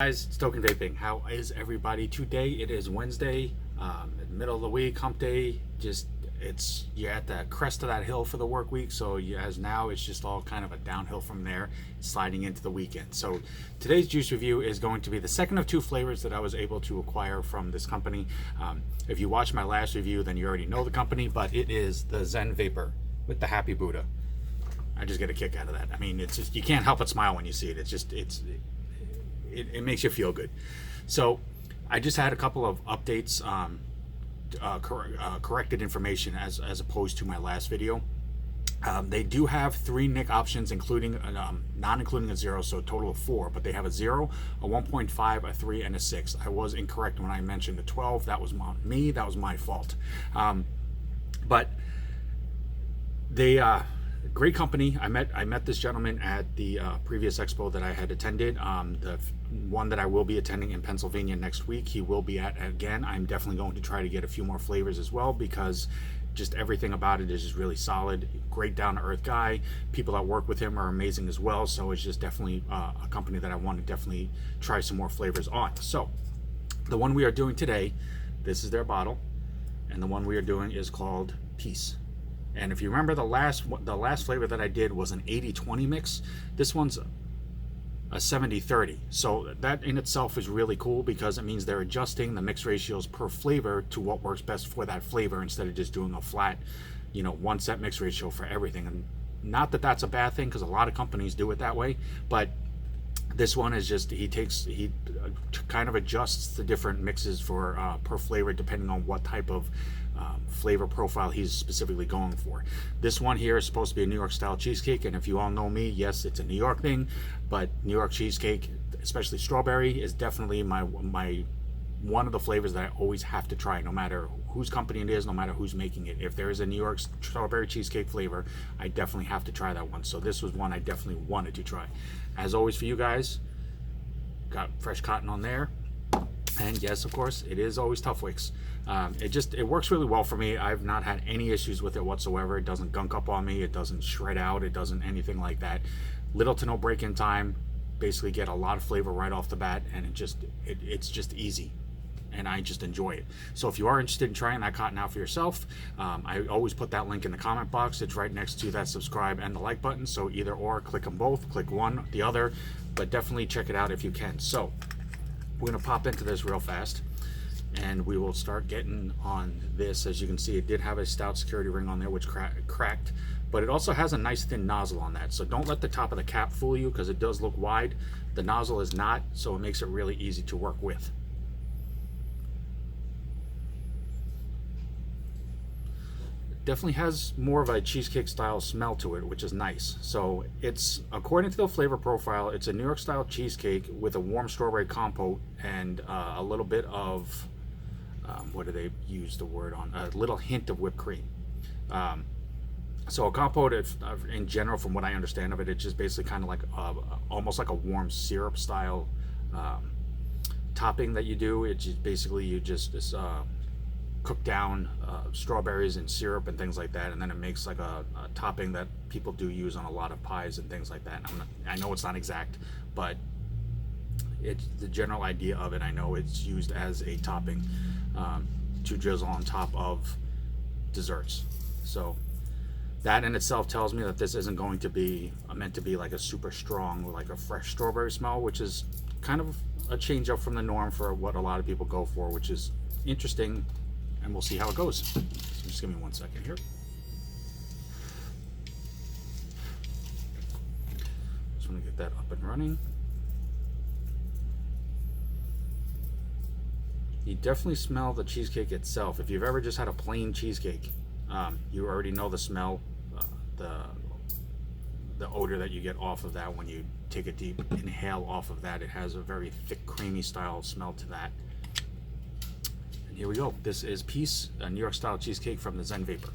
Guys, it's Token Vaping. How is everybody today? It is Wednesday, middle of the week, hump day. You're at the crest of that hill for the work week, so as now it's just all kind of a downhill from there, sliding into the weekend. So today's juice review is going to be the second of two flavors that I was able to acquire from this company. If you watched my last review, then you already know the company, but it is the Zen Vaper with the Happy Buddha. I just get a kick out of that. I mean, it's just, you can't help but smile when you see it. It makes you feel good. So I just had a couple of updates, corrected information as opposed to my last video. They do have 3 nic options, including not including a 0, so a total of 4, but they have a 0, a 1.5, a 3, and a 6. I was incorrect when I mentioned the 12. That was me. That was my fault. But they great company. I met this gentleman at the previous expo that I had attended, the one that I will be attending in Pennsylvania next week. He will be at again. I'm definitely going to try to get a few more flavors as well, because just everything about it is just really solid. Great down-to-earth guy. People that work with him are amazing as well, so it's just definitely a company that I want to definitely try some more flavors on. So the one we are doing today, this is their bottle, and the one we are doing is called Peace. And if you remember, the last flavor that I did was an 80-20 mix. This one's a 70-30. So that in itself is really cool, because it means they're adjusting the mix ratios per flavor to what works best for that flavor, instead of just doing a flat, one set mix ratio for everything. And not that that's a bad thing, because a lot of companies do it that way, but this one is just, he kind of adjusts the different mixes for per flavor, depending on what type of flavor profile he's specifically going for. This one here is supposed to be a New York style cheesecake, and if you all know me, yes, it's a New York thing, but New York cheesecake, especially strawberry, is definitely my one of the flavors that I always have to try, no matter whose company it is, no matter who's making it. If there is a New York strawberry cheesecake flavor, I definitely have to try that one. So this was one I definitely wanted to try. As always for you guys, got fresh cotton on there. And yes, of course, it is always Tough Wicks. It works really well for me. I've not had any issues with it whatsoever. It doesn't gunk up on me. It doesn't shred out. It doesn't anything like that. Little to no break-in time. Basically get a lot of flavor right off the bat, and it's just easy. And I just enjoy it. So if you are interested in trying that cotton out for yourself, I always put that link in the comment box. It's right next to that subscribe and the like button. So either or, click them both, click one, the other, but definitely check it out if you can. So we're gonna pop into this real fast, and we will start getting on this. As you can see, it did have a stout security ring on there, which cracked, but it also has a nice thin nozzle on that. So don't let the top of the cap fool you, because it does look wide. The nozzle is not, so it makes it really easy to work with. Definitely has more of a cheesecake style smell to it, which is nice. So it's, according to the flavor profile, it's a New York style cheesecake with a warm strawberry compote and a little bit of what do they use the word on, a little hint of whipped cream. So a compote, in general, from what I understand of it, it's just basically kind of like almost like a warm syrup style topping that you do. It's just basically you just cook down strawberries and syrup and things like that, and then it makes like a topping that people do use on a lot of pies and things like that. I know it's not exact, but it's the general idea of it. I know it's used as a topping to drizzle on top of desserts. So that in itself tells me that this isn't going to be meant to be like a super strong, like a fresh strawberry smell, which is kind of a change up from the norm for what a lot of people go for, which is interesting. And we'll see how it goes. So just give me 1 second here. Just want to get that up and running. You definitely smell the cheesecake itself. If you've ever just had a plain cheesecake, you already know the smell, the odor that you get off of that when you take a deep inhale off of that. It has a very thick, creamy style smell to that. Here we go. This is Peace, a New York style cheesecake from the Zen Vaper.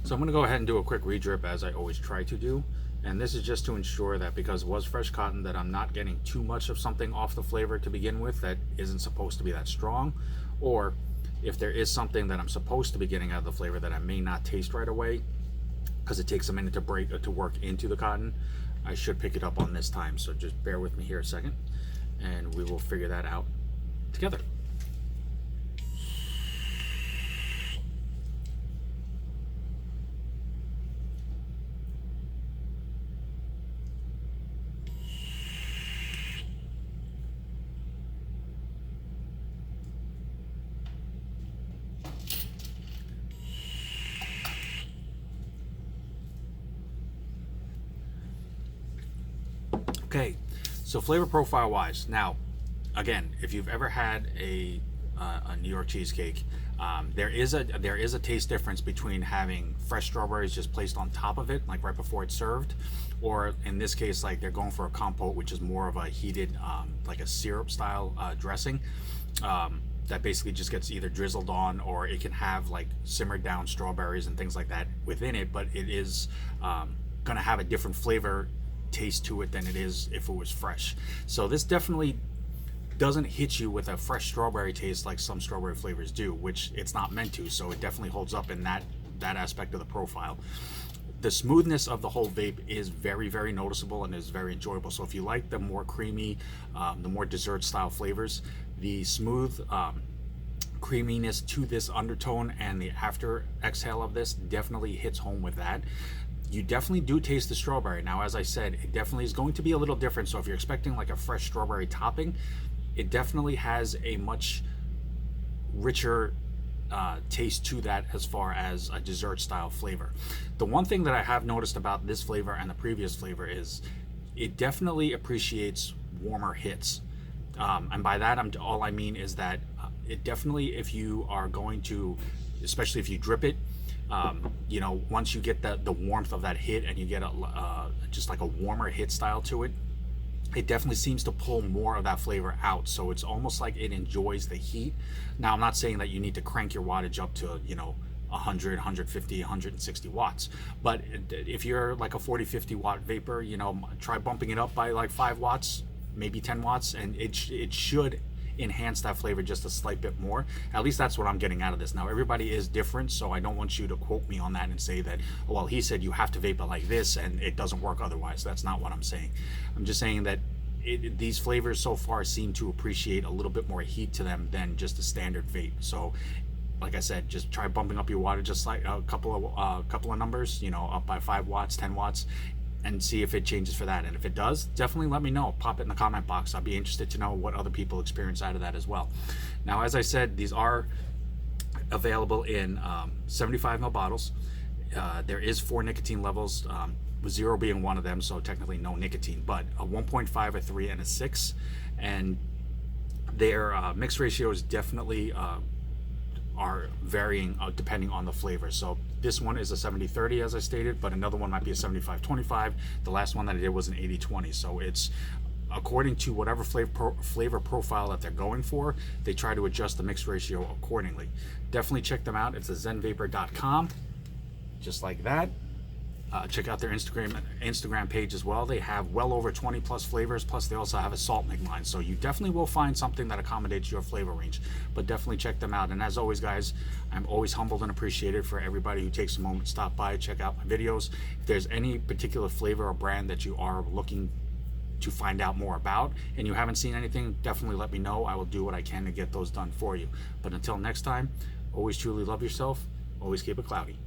So I'm going to go ahead and do a quick re-drip, as I always try to do. And this is just to ensure that, because it was fresh cotton, that I'm not getting too much of something off the flavor to begin with that isn't supposed to be that strong. Or if there is something that I'm supposed to be getting out of the flavor that I may not taste right away, because it takes a minute to work into the cotton, I should pick it up on this time. So just bear with me here a second, and we will figure that out together. Okay, so flavor profile wise, now again, if you've ever had a New York cheesecake, there is a taste difference between having fresh strawberries just placed on top of it, like right before it's served, or in this case, like they're going for a compote, which is more of a heated, like a syrup style dressing. That basically just gets either drizzled on, or it can have like simmered down strawberries and things like that within it, but it is gonna have a different flavor taste to it than it is if it was fresh. So this definitely doesn't hit you with a fresh strawberry taste like some strawberry flavors do, which it's not meant to. So it definitely holds up in that aspect of the profile. The smoothness of the whole vape is very, very noticeable and is very enjoyable. So if you like the more creamy, the more dessert style flavors, the smooth creaminess to this undertone and the after exhale of this definitely hits home with that. You definitely do taste the strawberry. Now, as I said, it definitely is going to be a little different. So if you're expecting like a fresh strawberry topping, it definitely has a much richer taste to that as far as a dessert style flavor. The one thing that I have noticed about this flavor and the previous flavor is it definitely appreciates warmer hits. And by that, all I mean is that it definitely, if you are going to, especially if you drip it, you know, once you get the warmth of that hit and you get just like a warmer hit style to it, it definitely seems to pull more of that flavor out. So it's almost like it enjoys the heat. Now, I'm not saying that you need to crank your wattage up to, you know, 100, 150, 160 watts. But if you're like a 40, 50 watt vapor, you know, try bumping it up by like 5 watts, maybe 10 watts, and it should enhance that flavor just a slight bit more. At least that's what I'm getting out of this. Now, everybody is different, so I don't want you to quote me on that and say that, oh, well, he said you have to vape it like this and it doesn't work otherwise. That's not what I'm saying. I'm just saying that these flavors so far seem to appreciate a little bit more heat to them than just a standard vape. So like I said, just try bumping up your watt just like a couple of numbers, you know, up by 5 watts, 10 watts, and see if it changes for that. And if it does, definitely let me know. Pop it in the comment box. I'll be interested to know what other people experience out of that as well. Now, as I said, these are available in 75 ml bottles. There is 4 nicotine levels, with 0 being one of them, so technically no nicotine, but a 1.5, a 3, and a 6. And their mix ratios definitely are varying depending on the flavor. So this one is a 70-30, as I stated, but another one might be a 75-25. The last one that I did was an 80-20. So it's according to whatever flavor profile that they're going for, they try to adjust the mix ratio accordingly. Definitely check them out. It's zenvaper.com, just like that. Check out their Instagram page as well. They have well over 20 plus flavors, plus they also have a salt mix line. So you definitely will find something that accommodates your flavor range, but definitely check them out. And as always, guys, I'm always humbled and appreciated for everybody who takes a moment to stop by, check out my videos. If there's any particular flavor or brand that you are looking to find out more about and you haven't seen anything, definitely let me know. I will do what I can to get those done for you. But until next time, always truly love yourself, always keep it cloudy.